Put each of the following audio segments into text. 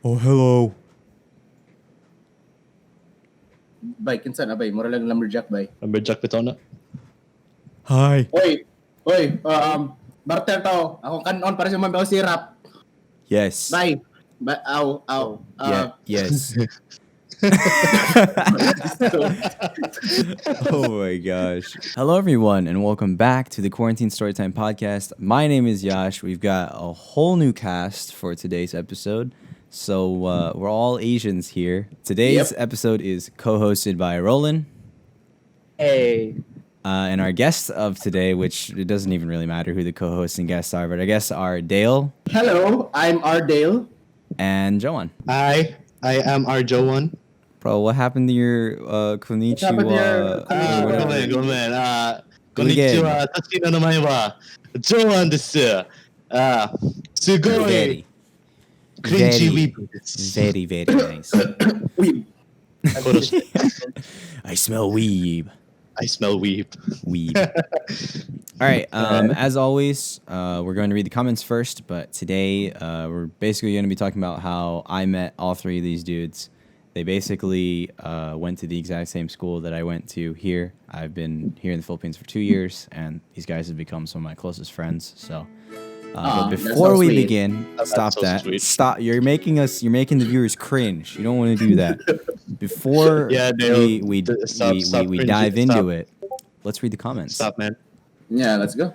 Oh, hello. Bay, kinsa na bay? Mura lang lumberjack bay. Lumberjack Pitona. Hi. Oy, barter tao. Ako kanon para sa mga sirap. Yes. Bay. Ow. Yes. Oh my gosh. Hello, everyone, and welcome back to the Quarantine Storytime podcast. My name is Yosh. We've got a whole new cast for today's episode. So we're all Asians here. Today's episode is co-hosted by Rollin. Hey. And our guests of today, which it doesn't even really matter who the co-hosts and guests are, but our guests are Dale. Hello, I'm Ardale. And Joan. Hi, I am Arjoan. Bro, what happened to your konnichiwa? Konnichiwa, Tatsuki no namae wa Joan desu. Sugoi cringy weeb desu. Very, very nice. Weeb. I smell weeb. I smell weeb. Weeb. All right. As always, we're going to read the comments first, but today we're basically going to be talking about how I met all three of these dudes. They basically went to the exact same school that I went to here. I've been here in the Philippines for 2 years, and these guys have become some of my closest friends. So, but before we begin, stop that. Sweet. Stop. You're making the viewers cringe. You don't want to do that. Before we dive into it, let's read the comments. Stop, man. Yeah, let's go.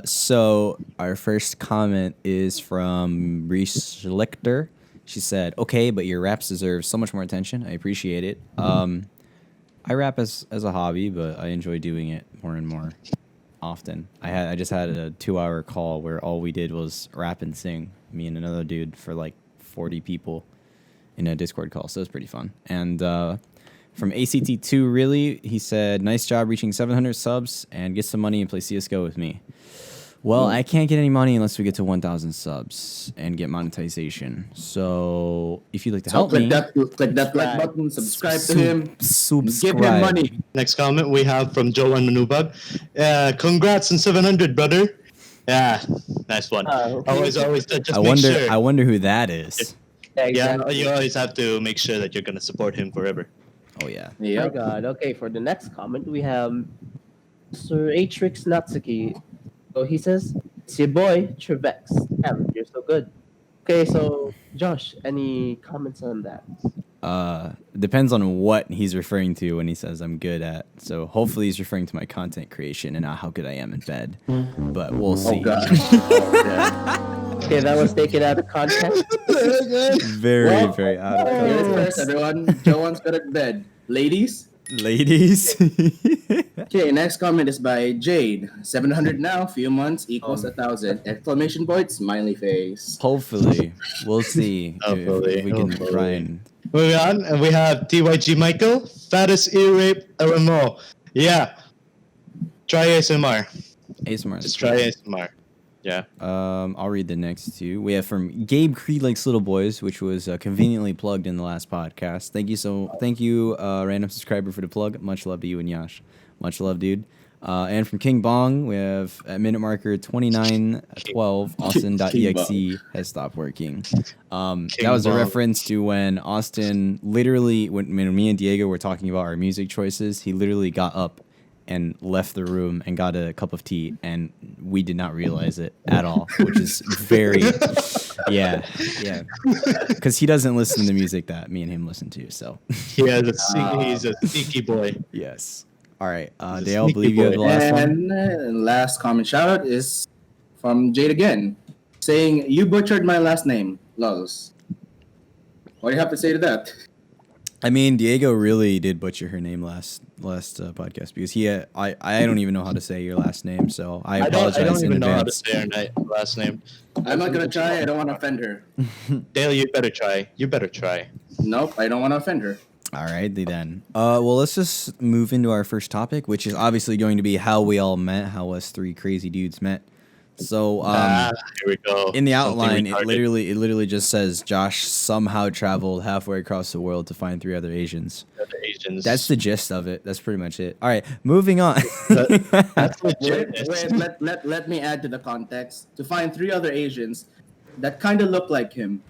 So our first comment is from Reese Lichter. She said, "Okay, but your raps deserve so much more attention. I appreciate it. I rap as a hobby, but I enjoy doing it more and more often. I just had a 2-hour call where all we did was rap and sing, me and another dude, for like 40 people in a Discord call. So it was pretty fun." And from ACT2, really, he said, "Nice job reaching 700 subs and get some money and play CSGO with me." Well, I can't get any money unless we get to 1,000 subs and get monetization. So if you'd like to help me, click that like button, subscribe to him, subscribe. give him money. Next comment we have from Joan Manubag. Congrats on 700, brother. Yeah, nice one. Always, just I make sure. I wonder who that is. Yeah, Yeah, exactly. you always have to make sure that you're gonna support him forever. Oh yeah. My Yeah. God. Okay, for the next comment, we have Sir Atrix Natsuki. So he says, "It's your boy, Trevex. Damn, you're so good." Okay, so Josh, any comments on that? Depends on what he's referring to when he says I'm good at. So hopefully he's referring to my content creation and not how good I am in bed. But we'll see. Oh god. Okay, that was taken out of context. Very, Well, very out of Here's context. first, everyone. Joan's good at bed. Ladies. Ladies. Okay, next comment is by Jade. 700 now, few months equals 1,000. Exclamation point, smiley face. Hopefully. We'll see Hopefully, if we can hopefully. try and... Moving on, and we have TYG Michael, fattest ear rape LMO. Yeah. Try ASMR. ASMR. Just try ASMR. Yeah. I'll read the next two. We have from Gabe Creed Likes Little Boys, which was conveniently plugged in the last podcast. Thank you, random subscriber, for the plug. Much love to you and Yosh. Much love, dude. And from King Bong, we have at minute marker 2912, Austin.exe has stopped working. That was a Bong. reference to when Austin literally, when me and Diego were talking about our music choices, he literally got up and left the room and got a cup of tea, and we did not realize it at all, which is very, yeah, because he doesn't listen to music that me and him listen to. So He's a sneaky boy. yes. All right, He's a Dale, I sneaky believe you have the boy. last one. And last comment shout out is from Jade again, saying, "You butchered my last name, lols." What do you have to say to that? I mean, Diego really did butcher her name last podcast because I don't even know how to say your last name, so I apologize I don't in even know how to advance. say her last name. I'm not gonna try. I don't want to offend her. Dale, you better try. You better try. Nope, I don't want to offend her. All right, then. Well, let's just move into our first topic, which is obviously going to be how we all met, how us three crazy dudes met. So, Here we go. in the Something outline, it retarded. literally just says Josh somehow traveled halfway across the world to find 3 other Asians. The Asians. That's the gist of it. That's pretty much it. All right, moving on. That's legit. Let me add to the context. To find 3 other Asians that kind of look like him.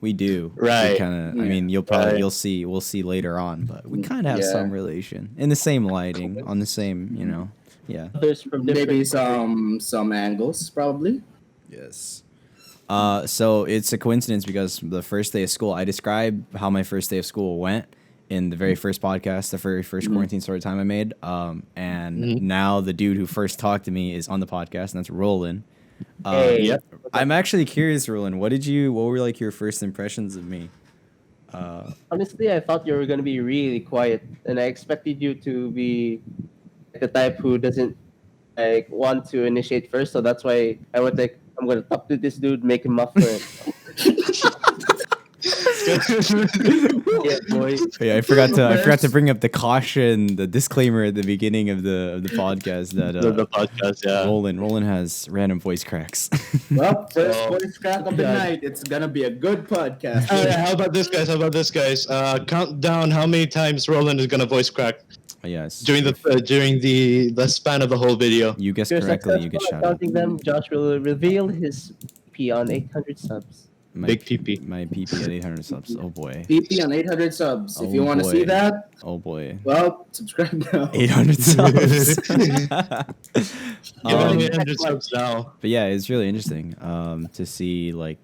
We do. Right. Kind of. I Yeah. mean, you'll see. We'll see later on, but we kind of have Yeah. some relation in the same lighting, on the same. Yeah. Others from different Maybe some angles, probably. Yes. So it's a coincidence because the first day of school, I described how my first day of school went in the very first podcast, the very 1st quarantine story time I made. And now the dude who first talked to me is on the podcast, and that's Rollin. Hey. Yep. I'm actually curious, Rollin. What were like your first impressions of me? Honestly, I thought you were gonna be really quiet, and I expected you to be the type who doesn't like want to initiate first. So that's why I was like, I'm gonna talk to this dude, make him muffler. Yeah, boy. Yeah, I forgot to bring up the caution, the disclaimer at the beginning of the podcast that The podcast, yeah. Rollin has random voice cracks. Well, first Oh. voice crack of the night. It's gonna be a good podcast. How about this, guys? Count down how many times Roland is gonna voice crack Yes. during the span of the whole video. You guessed If you're correctly, you get successful at shouted. counting them, Josh will reveal his P on 800 subs. My, Big PP. My PP at 800 subs. Oh boy. PP on 800 subs. If Oh, you want to see boy. that, Oh boy. well, subscribe now. 800 subs. Give him 800 subs now. But yeah, it's really interesting to see like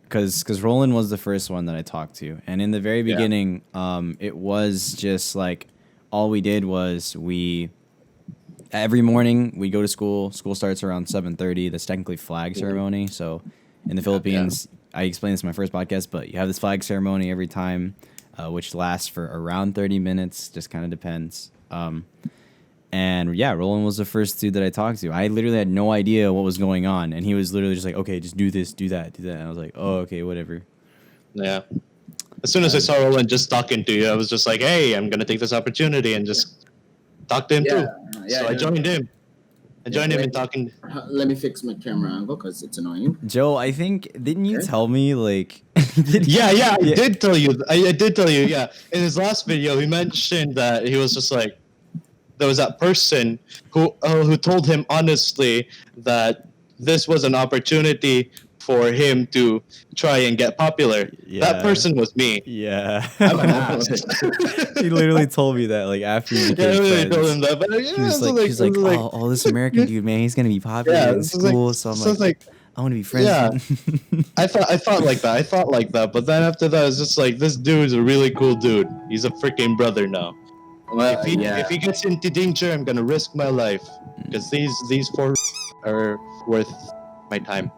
because Roland was the first one that I talked to, and in the very Yeah. beginning, it was just like all we did was every morning we go to school. School starts around 7:30. That's technically flag ceremony. So in the Philippines, I explained this in my first podcast, but you have this flag ceremony every time, which lasts for around 30 minutes. Just kind of depends. And yeah, Roland was the first dude that I talked to. I literally had no idea what was going on, and he was literally just like, "Okay, just do this, do that, do that." And I was like, "Oh, okay, whatever." Yeah. As soon as I saw Roland just talking to you, I was just like, hey, I'm gonna take this opportunity and just talk to him too. So I joined him. I joined him in talking. Let me fix my camera angle because it's annoying. Joe, I think didn't you Okay. tell me like? Yeah, I did tell you. I did tell you. Yeah, in his last video, he mentioned that he was just like, there was that person who told him honestly that this was an opportunity for him to try and get popular. Yeah. That person was me. Yeah. I'm an ass. He literally told me that like after we Yeah, I became really friends. told him that. But yeah, He was like, oh, this American dude, man, he's gonna be popular Yeah, in it's like- school. So I'm so it's like, I want to be friends. Yeah. with him. I thought like that. But then after that, it's just like, this dude's a really cool dude. He's a freaking brother now. Well, If he gets into danger, I'm gonna risk my life because these four are worth my time.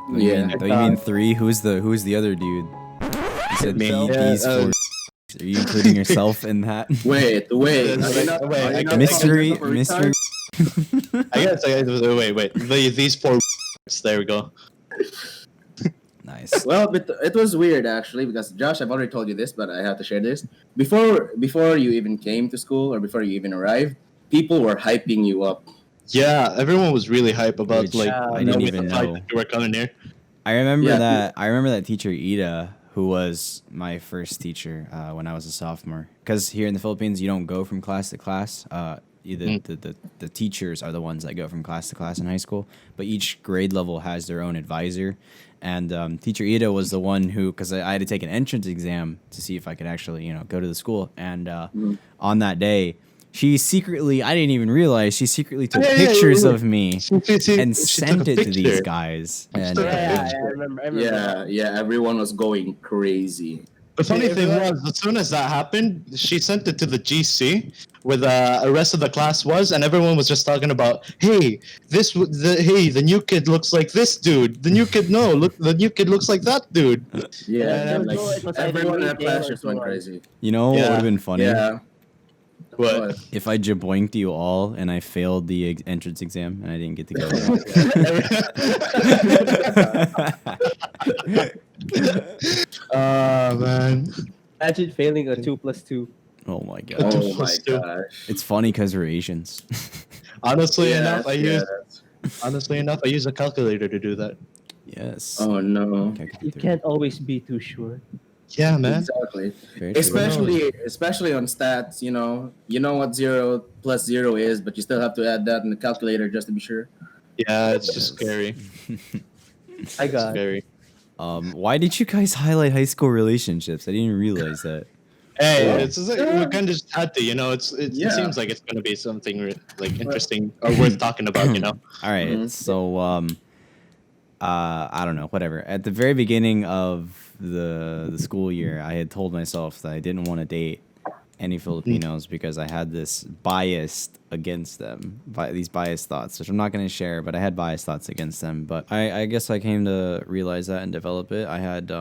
Oh, you Yeah. mean, oh, you mean three? Who's the other dude? You said Me. these Yeah, four. Are you including yourself in that? Wait. Wait, Are you not- wait, are you I not got- Mystery, calling mystery. yourself a I guess wait. These four. There we go. Nice. retard? Well, but it was weird actually because Josh, I've already told you this, but I have to share this. Before you even came to school or before you even arrived, people were hyping you up. Yeah, everyone was really hype about Which like I knowing didn't the even fact know. that you were coming here. I remember Yeah. that. I remember that teacher Ida, who was my first teacher when I was a sophomore. Because here in the Philippines, you don't go from class to class. The teachers are the ones that go from class to class in high school. But each grade level has their own advisor. And teacher Ida was the one who, because I had to take an entrance exam to see if I could actually, go to the school. And on that day, she secretly, I didn't even realize, she secretly took Yeah, pictures yeah. of me and She sent took a it to these picture. guys. She And took a Yeah, picture. I remember. Yeah, everyone was going crazy. The funny thing everyone- was, as soon as that happened, she sent it to the GC, where the rest of the class was, and everyone was just talking about, hey, the new kid looks like this dude. The new kid, the new kid looks like that dude. Yeah, it like was everyone in our either class one just went or crazy. You know what Yeah. would have been funny? Yeah. What? If I jaboinked you all and I failed the entrance exam and I didn't get to go. Man. Imagine failing a 2+2. Oh my god. Oh my Let's do- gosh. It's funny because we're Asians. Honestly Yeah, enough, yeah, I use a calculator to do that. Yes. Oh no. You can't always be too sure. Yeah, man. Exactly. Very true. Especially on stats, you know what 0 plus 0 is, but you still have to add that in the calculator just to be sure. Yeah, it's just scary. I It's got scary. Why did you guys highlight high school relationships? I didn't even realize that. Hey, Well, it's just like, we kind of just had to, you know. It Yeah. seems like it's gonna be something like interesting or worth talking about, you know. All right, Mhm. so I don't know, whatever. At the very beginning of the school year, I had told myself that I didn't want to date any Filipinos because I had this bias against them, these biased thoughts, which I'm not going to share, but I had biased thoughts against them. But I guess I came to realize that and develop it. I had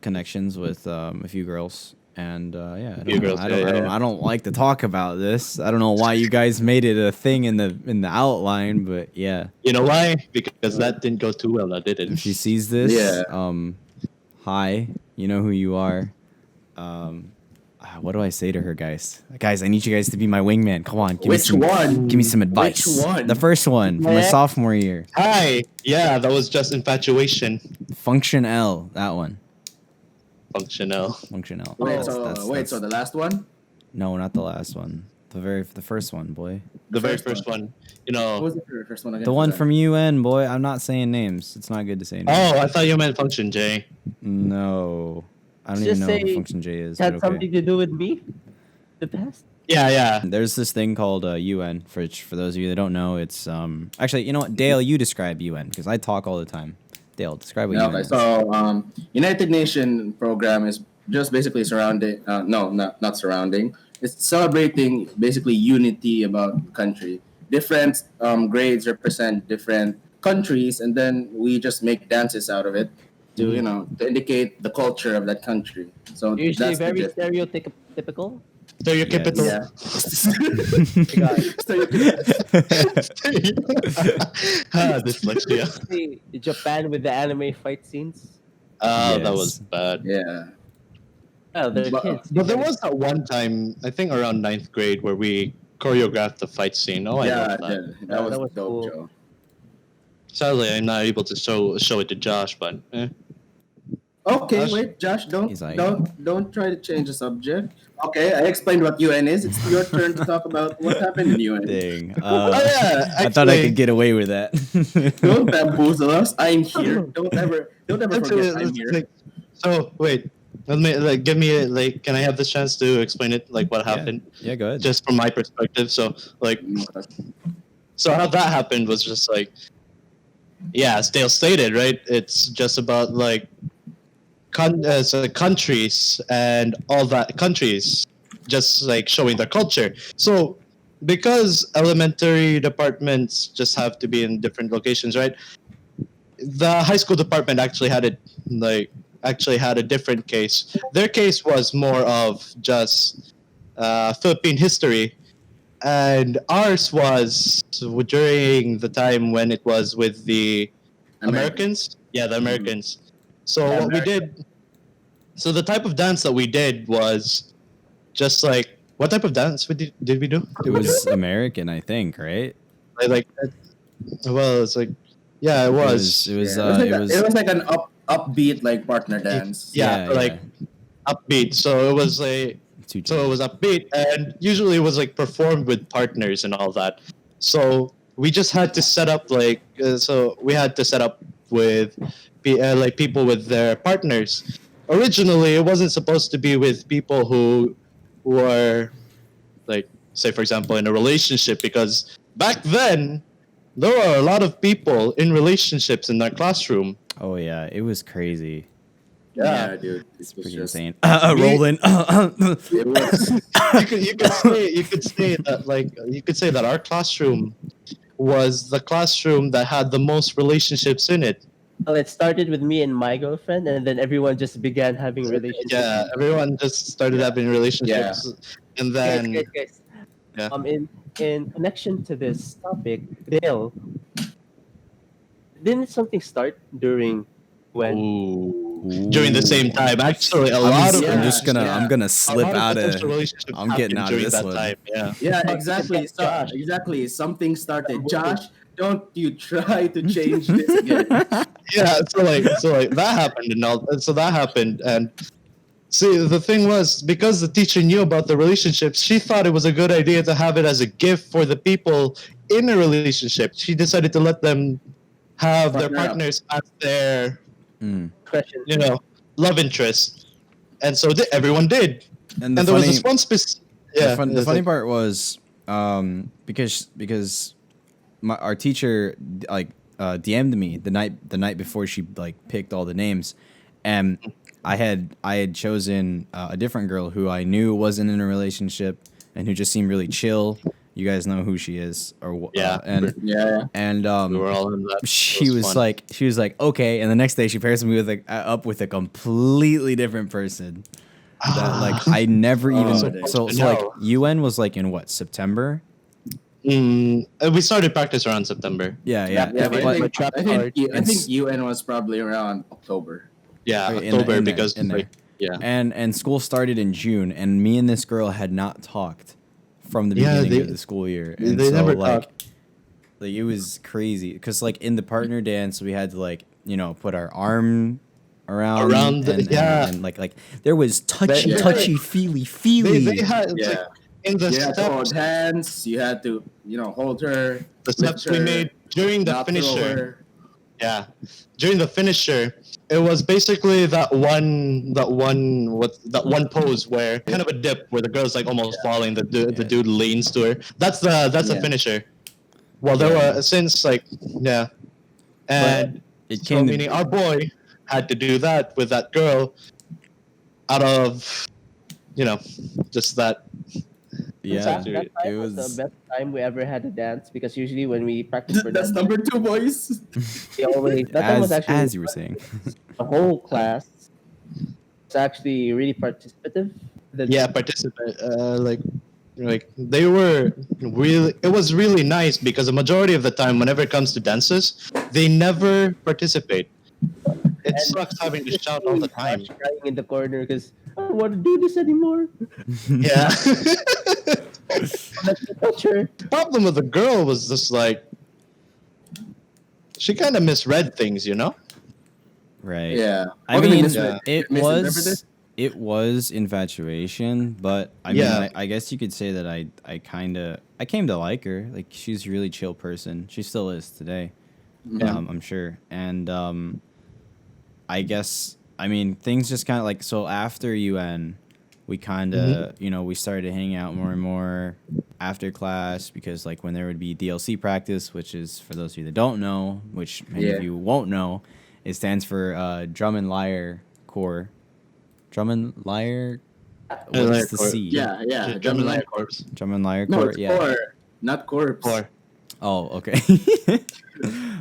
connections with a few girls. And yeah, I don't like to talk about this. I don't know why you guys made it a thing in the outline, but yeah. You know why? Because that didn't go too well, did it? If she sees this, Yeah. hi, you know who you are. What do I say to her, guys? Guys, I need you guys to be my wingman. Come on, Which one? Give me some advice. Which one? The first one from my sophomore year. Hi. Yeah, that was just infatuation. Function L, that one. Functional. Function L. Wait, so the last one? No, not the last one. The first one, boy. The very first first one. You What know. was the first one again? The one from UN, boy. I'm not saying names. It's not good to say names. Oh, I thought you meant function J. No. I don't Just even know what say Function J is. Had But okay. something to do with me? The past? Yeah. There's this thing called UN. For those of you that don't know, it's actually, you know what, Dale, you describe UN because I talk all the time. Dale, describe what Yeah, UN okay, is. so United Nation program is just basically surrounding. No, not surrounding. It's celebrating basically unity about the country. Different grades represent different countries, and then we just make dances out of it to to indicate the culture of that country. So Usually that's the very gist. stereotypical. Stereotypical. Yeah. Dyslexia. See, Japan with the anime fight scenes. That Yes. was bad. Yeah. Oh, they're But- kids. But there was that one time, I think around 9th grade, where we choreographed the fight scene. Oh, I yeah, love that. that was That was dope, cool. Joe. Sadly, I'm not able to show it to Josh, but Okay, Josh? wait, Josh, He's like- don't try to change the subject. Okay, I explained what UN is. It's your turn to talk about what happened in UN. Dang. yeah, I thought I actually- could get away with that. Don't bamboozle us. I'm here. Don't ever Actually, forget I'm here. like, so wait, let me give me can I have the chance to explain it, like what happened, Yeah, go ahead. just from my perspective? So so how that happened was just like, yeah, as Dale stated, right? It's just about like so countries and all that countries just like showing their culture. So because elementary departments just have to be in different locations, right? The high school department actually had a different case. Their case was more of just Philippine history, and ours was during the time when it was with the Americans. Yeah, the Americans. So Yeah, what we did, so the type of dance that we did was just like, what type of dance did we do? It was American, I think, right? Like well, it's like, yeah, it was. It was. Yeah, It was. it was like an upbeat like partner dance. Yeah, like upbeat. So it was like, so it was upbeat, and usually it was like performed with partners and all that. So we just had to set up like, so we had to set up with like people with their partners. Originally, it wasn't supposed to be with people who were like, say for example, in a relationship, because back then there were a lot of people in relationships in our classroom. Oh yeah, it was crazy. Yeah, dude. It's Pretty just, insane. Rollin. it was you could say that, like, you could say that our classroom was the classroom that had the most relationships in it. Well, it started with me and my girlfriend, and then everyone just began having relationships. Yeah, everyone just started having relationships, and then Guys. Yeah. In connection to this topic, Dale, didn't something start during when? during the same time, actually, a lot of I'm just gonna. yeah. I'm gonna a slip lot out potential of. relationships I'm getting happened out of during this that one. time. Yeah. yeah, exactly. So, Josh. exactly. Something started. Josh, don't you try to change this again. Yeah, so like that happened and all. So that happened, and see, the thing was, because the teacher knew about the relationships, she thought it was a good idea to have it as a gift for the people in a relationship. She decided to let them have their Partner up. partners as their Question. you know, love interest, and so everyone did. And And there was this one specific. Yeah, the it's funny like- part was because our teacher DM'd me the night before she like picked all the names, and I had chosen a different girl who I knew wasn't in a relationship and who just seemed really chill. You guys know who she is, or Yeah. Yeah. and we were all in that. It she was fun. like okay, and the next day she pairs me with up with a completely different person that like I never even so no. like UN was like in what, September? We started practice around September. Yeah. Yeah, but But- I think UN was probably around October. Yeah, in October there, because in there. like, yeah. and school started in June, and me and this girl had not talked from the Yeah, beginning they- of the school year, and they so never like talked. it was crazy because like in the partner dance we had to like put our arm around the- and, yeah. and like there was touchy They- feely. They had it's Yeah. like in the You had to hold steps, hands. You had to, hold her. the steps we lift her, made during the not throw finisher. her. Yeah, during the finisher, it was basically that one pose where kind of a dip where the girl's like almost falling, the dude leans to her. That's the Yeah. finisher. Well, there were since like yeah, and It so came to meaning our boy had to do that with that girl out of just that. yeah. That time It was was the best time we ever had to dance because usually when we practice for That's dance, number 2, boys. we always that time was actually as you were saying. the whole class was actually really participative. Yeah, participant like they were really, it was really nice because the majority of the time whenever it comes to dances they never participate. It sucks having to shout all the time. Josh crying in the corner because I don't want to do this anymore. Yeah. That's the culture. The problem with the girl was just like she kind of misread things, Right. Yeah. I Okay, mean, misread- it misinterpreted? was infatuation, but I mean, Yeah. I guess you could say that I came to like her. Like she's a really chill person. She still is today. Yeah. I'm sure. And I guess I mean things just kind of like so after UN, we kind of we started hanging out more and more after class because like when there would be DLC practice, which is for those of you that don't know, which many Yeah. of you won't know, it stands for Drum and Lyre Corps. Drum and Lyre. What Lyre is the Corps. C? Yeah. Drum and like- Lyre Corps. Drum and Lyre No, Corps. it's Yeah. core, not corpse. Or Oh, okay.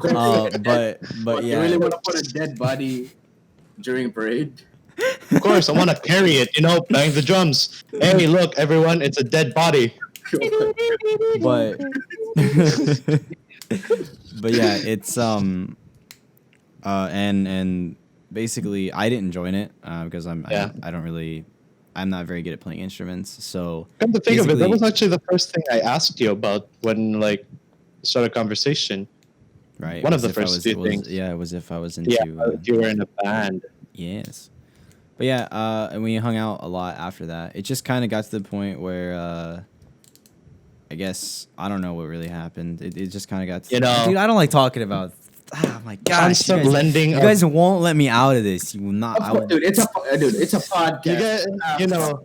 But You yeah. really want to put a dead body during parade? of course, I want to carry it, bang the drums. Hey, look, everyone, it's a dead body. but but yeah, it's and basically I didn't join it because Yeah. I'm not very good at playing instruments. So Come to think of it, that basically- was actually the first thing I asked you about when started a conversation. right, One of was the if I first was- few was- things. Yeah, it was if I was into Yeah, you were in a band. yes. But yeah, and we hung out a lot after that. It just kind of got to the point where I guess I don't know what really happened. It just kind of got to dude, I don't like talking about. Oh my gosh, Constant lending you of- guys won't let me out of this. You will not. Of course, dude, it's a podcast. You get,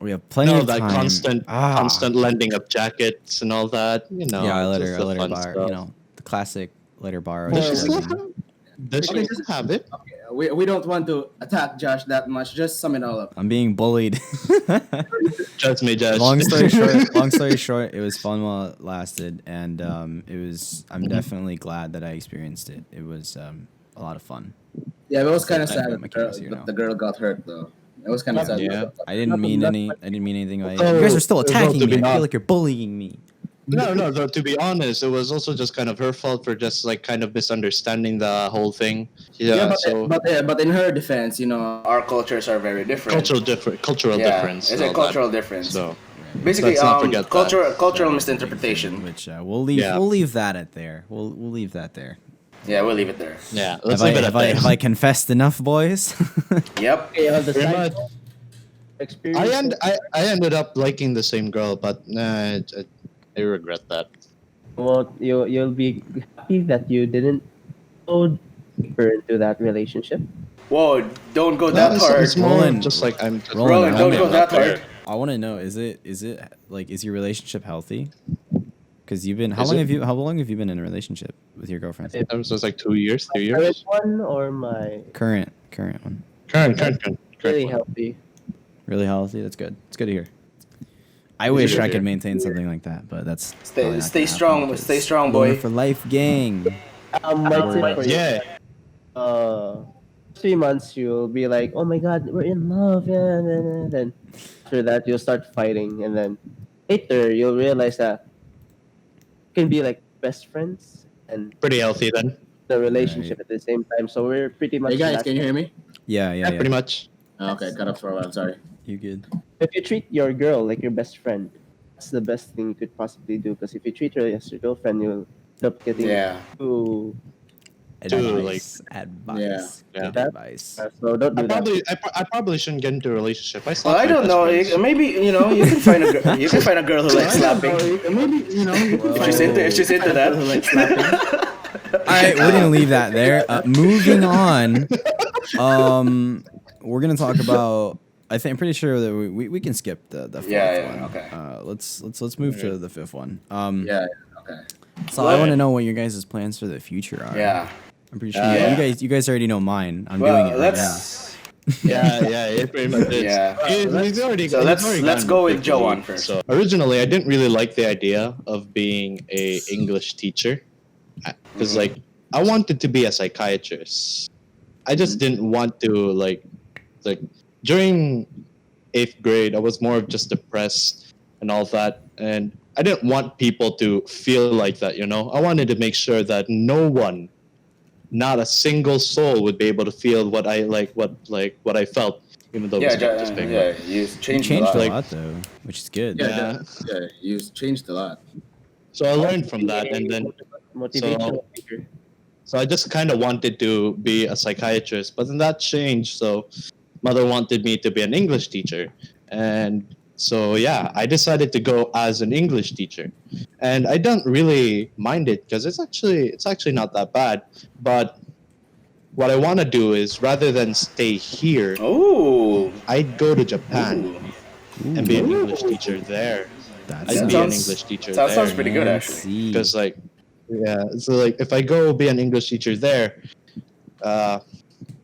we have plenty no, of that time. constant lending of jackets and all that. Yeah, I let just her the fun borrow. stuff. The classic let her borrow. Does She she still doesn't. have? Does she Okay, still have it? We don't want to attack Josh that much. Just sum it all up. I'm being bullied. Trust me, Josh. Long story short, it was fun while it lasted, and it was. I'm definitely glad that I experienced it. It was a lot of fun. Yeah, it was kind of I sad got my curiosity now. that the girl got hurt though. It was kind of sad. Yeah. I didn't mean anything by it. Oh, You guys are still well, to attacking me. be I feel honest- like you're bullying me. No, though, to be honest, it was also just kind of her fault for just kind of misunderstanding the whole thing. Yeah, so But in her defense, our cultures are very different. cultural difference. It's and a all cultural that. difference. So Basically, let's not forget that. cultural misinterpretation. Which we'll leave. Yeah. We'll leave that at there. We'll leave that there. Yeah, we'll leave it there. yeah, let's Have leave it at that. have I confessed enough, boys? Yep. Okay, on the Pretty side much. note, experience. I ended up liking the same girl, but I regret that. Well, you'll be happy that you didn't go deeper into that relationship? Whoa, don't go No, that hard. it's more Rollin, just like I'm just Rollin, Rollin, don't go not that there. hard. I want to know, is it like, is your relationship healthy? Because you've been, how Is long it? have you been in a relationship with your girlfriend? If So it's like 2 years, 3 current years. one or my Current one. Current really one. healthy? Really healthy. That's good. It's good to hear. I It's wish good I to could hear. maintain something like that, but that's Stay- probably not stay gonna happen strong, because stay strong, Loner boy. for life, gang. My tip for you. Yeah. 3 months you'll be like, oh my god, we're in love, yeah, and then after that you'll start fighting, and then later you'll realize that you can be like best friends and Pretty healthy then. the relationship Right. at the same time. So we're pretty much Hey guys, that- can you hear me? Yeah, Yeah, pretty much. Okay, cut off for a while. Sorry. You good? If you treat your girl like your best friend, that's the best thing you could possibly do. Because if you treat her as your girlfriend, you'll end up getting Yeah. too. Advice. Yeah. Good That- advice. So don't do that. I probably shouldn't get into a relationship. I Well, slapped I my don't best know. friends. Maybe you know you can find a you can find a girl who likes slapping. Maybe you know. You can If find she's a- into if she's into who likes slapping. that. All right, we're gonna leave that there. Moving on. We're gonna talk about. I'm pretty sure that we can skip the fourth Yeah, one. okay. Let's move to the fifth one. Yeah. Okay. So I want to know what your guys' plans for the future are. Yeah. I'm pretty sure Yeah. you guys already know mine. I'm Well, doing it right now. let's Yeah, it pretty much is. Yeah. He's already, So he's let's- already let's gotten go the with big Joe lead. on first. So originally, I didn't really like the idea of being a English teacher because, like, I wanted to be a psychiatrist. I just didn't want to like during 8th grade. I was more of just depressed and all that, and I didn't want people to feel like that. You know, I wanted to make sure that no one, not a single soul, would be able to feel what I what I felt, even though it was kind of just big. yeah, you You changed, changed a a lot. lot though, which is good. Yeah. You changed a lot. So I learned from that, and then Motivational figure. so I just kind of wanted to be a psychiatrist, but then that changed. So mother wanted me to be an English teacher, and so yeah, I decided to go as an English teacher, and I don't really mind it because it's actually not that bad. But what I want to do is rather than stay here, Oh, I'd go to Japan and be an English teacher there. That's I'd That be an sounds- English teacher that there. sounds pretty good, actually. See. Because like, yeah, so like if I go be an English teacher there,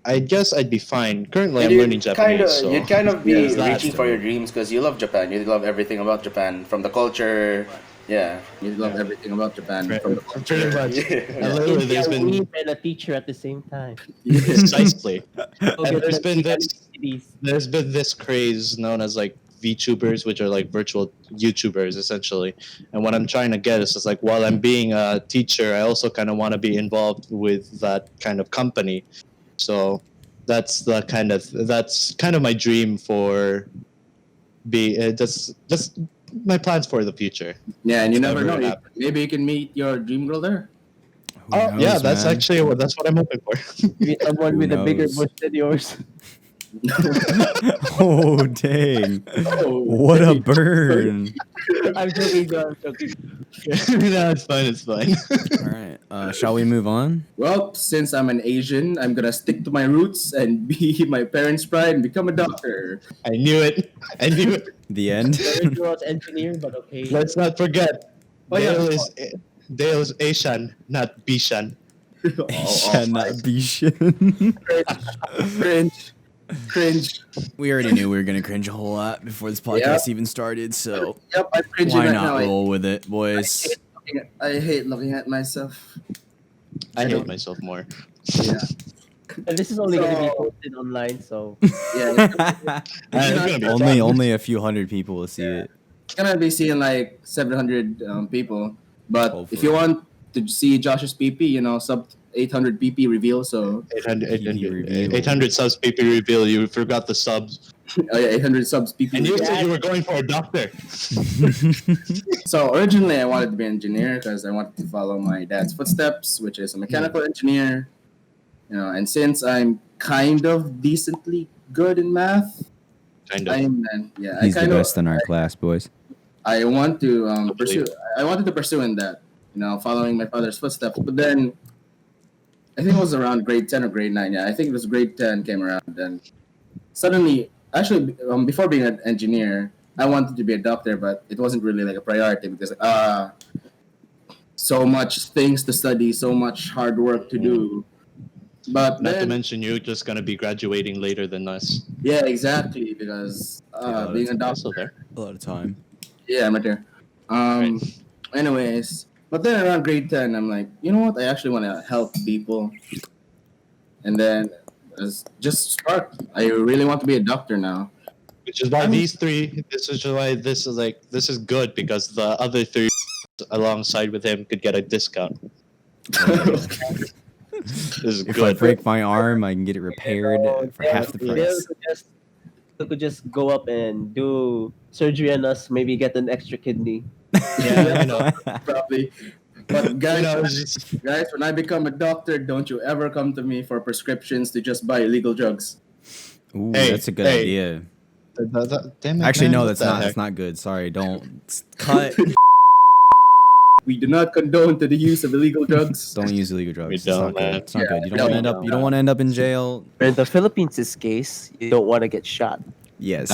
I guess I'd be fine. Currently, I'm learning Japanese. So You'd kind of be there's that. reaching for your dreams because you love Japan. You love everything about Japan, from the culture. Yeah. You love everything about Japan. From the Pretty much. Yeah. And literally, there's been and a teacher at the same time. precisely. Okay, And there's been this cities. there's been this craze known as like VTubers, which are like virtual YouTubers essentially. And what I'm trying to get is just like while I'm being a teacher, I also kind of want to be involved with that kind of company. So that's kind of my dream for just my plans for the future. Yeah, and you never Never know. happened. Maybe you can meet your dream girl there. Who Oh yeah, knows, that's man? actually that's what I'm hoping for. Maybe someone Who with a bigger knows? bush than yours. Oh dang! What a burn! I'm joking, John. I'm joking. No, it's fine. It's fine. All right, shall we move on? Well, since I'm an Asian, I'm gonna stick to my roots and be my parents' pride and become a doctor. I knew it. I knew it. The end. Very was engineer, but okay. Let's not forget. Oh, yeah. Dale is Asian, not Bishan. Shall not be shit. Cringe. We already knew we were gonna cringe a whole lot before this podcast even started, so Yep, I'm cringing why right not now. roll with it, boys? I hate looking at myself. I hate myself more. Yeah. And this is only going to be So- posted online, so Yeah. It's gonna be only a few hundred people will see it. It's gonna be seeing like 700 people. But if Hopefully. you want to see Josh's PP, sub 800 PP reveal. So 800 subs PP reveal. You forgot the subs. oh yeah, 800 subs PP. And you reveal. said you were going for a doctor. So originally I wanted to be an engineer because I wanted to follow my dad's footsteps, which is a mechanical engineer. And since I'm kind of decently good in math, Kind of. He's the best in our class, boys. I want to Hopefully. pursue. I wanted to pursue in that, following my father's footsteps. But then, I think it was around grade 10 or grade 9. Yeah, I think it was grade 10 came around. And suddenly, actually, before being an engineer, I wanted to be a doctor, but it wasn't really like a priority because so much things to study, so much hard work to do. But Not to then, mention you're just gonna be graduating later than us. yeah, exactly, because Yeah, being a That's doctor, still there. A lot of time. yeah, I'm right there. Anyways, but then around grade 10, I'm like, you know what? I actually want to help people. And then just sparked. I really want to be a doctor now. Which is why these three. This is why this is good because the other three alongside with him could get a discount. This is If I good. break my arm, I can get it repaired for half the price. They could just go up and do surgery on us, maybe get an extra kidney. Yeah, you know. Probably. But guys, You know, it's just, guys, when I become a doctor, don't you ever come to me for prescriptions to just buy illegal drugs. Ooh, Hey, that's a good hey. idea. damn it, Actually, man, no, what that's the not. heck? That's not good. Sorry, don't cut. We do not condone to the use of illegal drugs. Don't use illegal drugs. We It's not don't, good. man. It's not Yeah, good. You don't no, want to end up. no. You don't want to end up in jail. In the Philippines' case, you don't want to get shot. Yes.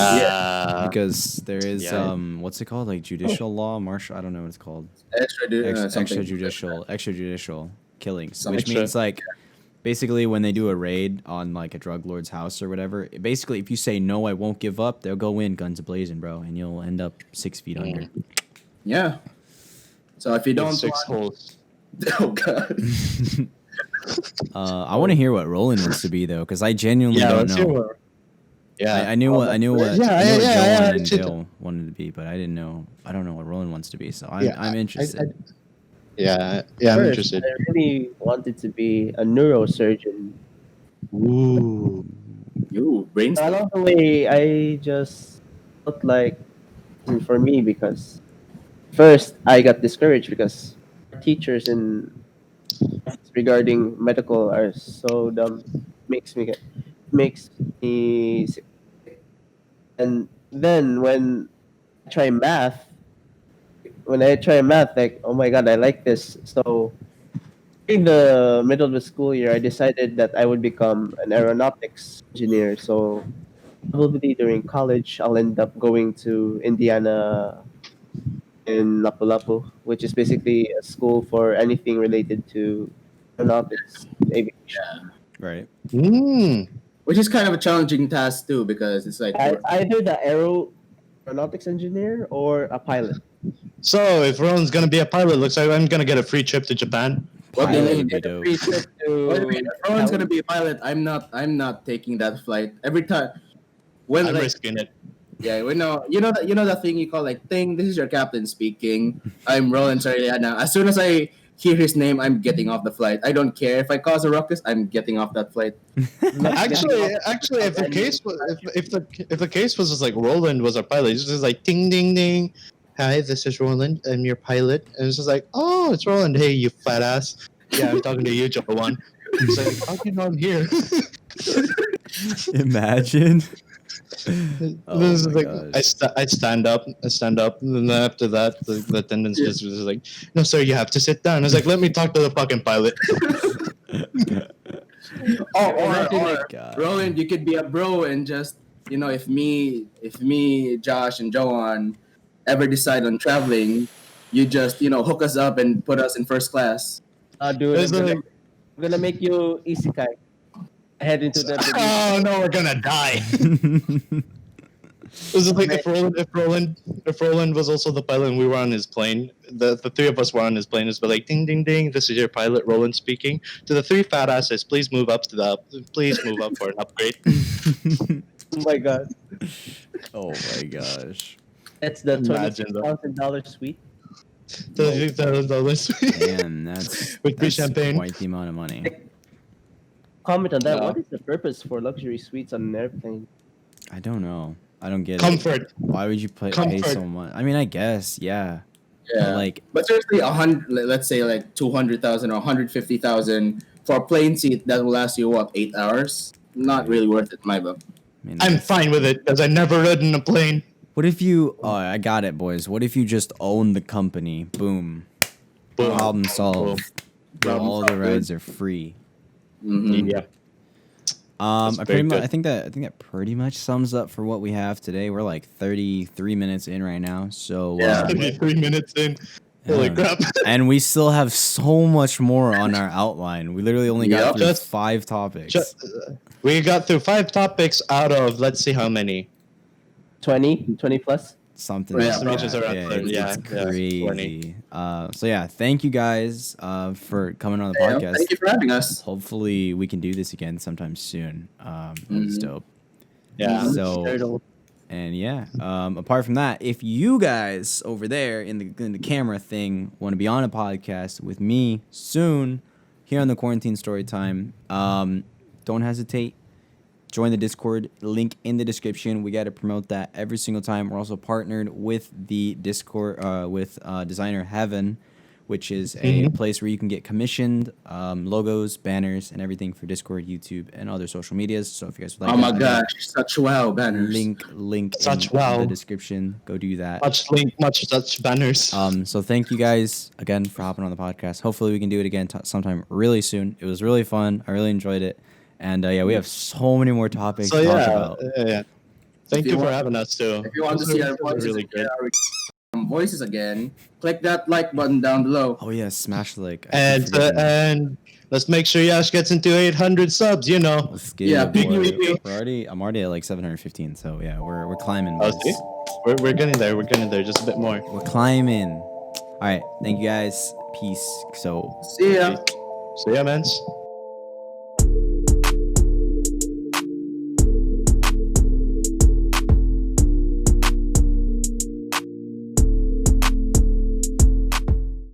Because there is yeah. what's it called? Like judicial law, martial. I don't know what it's called. Something. Extrajudicial killings, Some which extra- means like basically when they do a raid on like a drug lord's house or whatever. Basically, if you say no, I won't give up, they'll go in guns blazing, bro, and you'll end up 6 feet under. Yeah. So if you don't Six want, holes. oh god. I want to hear what Roland wants to be though, because I genuinely don't let's hear know. what- Yeah, I knew what Yeah, Joan yeah, and shit. Dale wanted to be, but I didn't know. I don't know what Roland wants to be, so I'm Yeah, I'm interested. I'm First, interested. I really wanted to be a neurosurgeon. Ooh. You brains. Along the way, I just felt like for me because first I got discouraged because teachers in regarding medical are so dumb. Makes me sick. And then when I try math, like oh my god, I like this. So in the middle of the school year, I decided that I would become an aeronautics engineer. So probably during college, I'll end up going to Indiana in Lapu-Lapu, which is basically a school for anything related to aeronautics, aviation. Right. Which is kind of a challenging task too, because it's like Either the aeronautics engineer or a pilot. So if Roland's gonna be a pilot, looks like I'm gonna get a free trip to Japan. what do you Pilot mean? would be dope. Free trip to What do you mean? If Roland's gonna be a pilot, I'm not taking that flight. Every time when I'm like risking it. yeah, we know you know that thing you call like ting, this is your captain speaking. I'm Roland Sariana. As soon as I hear his name, I'm getting off the flight. I don't care if I cause a ruckus, I'm getting off that flight. Actually, if the case was if the case was just like Roland was our pilot, it's just like ding ding ding. Hi, this is Roland. I'm your pilot. And it's just like, oh, it's Roland. Hey, you fat ass. Yeah, I'm talking to you, Joe1. It's like, how do you know I'm here? Imagine. Oh This is my like, gosh. I stand up, and then after that, the attendant just was like, no, sir, you have to sit down. I was like, let me talk to the fucking pilot. Or God. Roland, you could be a bro and just if me, Josh, and Joan ever decide on traveling, you just hook us up and put us in first class. Dude, It's like, I'm gonna make you isekai. Head into the oh no, we're gonna die. This is like if Roland was also the pilot and we were on his plane, the three of us were on his plane, it's like ding ding ding, this is your pilot, Roland speaking. To the three fat asses, please move up for an upgrade. Oh my god, Oh my gosh. that's the Imagine $26,000 suite. $26,000. Damn, that's With free that's champagne. quite the amount of money. Comment on that. No. What is the purpose for luxury suites on an airplane? I don't know. I don't get it. Comfort. Why would you pay Comfort. so much? I mean, I guess, yeah. Yeah, But like, but seriously, 100, let's say like 200,000 or 150,000 for a plane seat that will last you what 8 hours? Not really worth it, in my book. I mean, I'm fine with it because I never ridden a plane. what if you? Oh, I got it, boys. What if you just own the company? Boom. Boom. Problem solved. Problem All the solved. rides are free. Yeah. That's I very pretty much, good. I think that pretty much sums up for what we have today. We're like 33 minutes in right now, so Yeah. 3 minutes in. Holy yeah. crap. And we still have so much more on our outline. We literally only got Yep. through Just- 5 topics. We got through 5 topics out of, let's see how many. 20 plus. Something Yeah, like estimations that. around Yeah, 30, it's yeah, crazy. 20. So yeah, thank you guys for coming on the Yeah, podcast. thank you for having us. Hopefully we can do this again sometime soon. That was dope. Yeah. So Turtle. and yeah, apart from that, if you guys over there in the camera thing want to be on a podcast with me soon here on the Quarantine Storytime, don't hesitate. Join the Discord, link in the description. We got to promote that every single time. We're also partnered with the Discord, with Designer Heaven, which is a place where you can get commissioned logos, banners, and everything for Discord, YouTube, and other social medias. So if you guys would like Oh my that, gosh, such wow banners. link Such in wow. the description. Go do that. Much banners. So thank you guys again for hopping on the podcast. Hopefully we can do it again sometime really soon. It was really fun. I really enjoyed it. And yeah, we have so many more topics So to talk yeah, about. yeah. Thank you you for want- having us too. If you want to Those see are our voices, really good. voices again, click that like button down below. Oh yeah, smash the like. I keep And forgetting. and let's make sure Yosh gets into 800 subs. You know. Let's get yeah, it, big boy. meeting. I'm already at like 715. So yeah, we're climbing. Oh, boys. see? We're getting there. We're getting there. Just a bit more. We're climbing. All right, thank you guys. Peace. So. See ya. See ya, mans.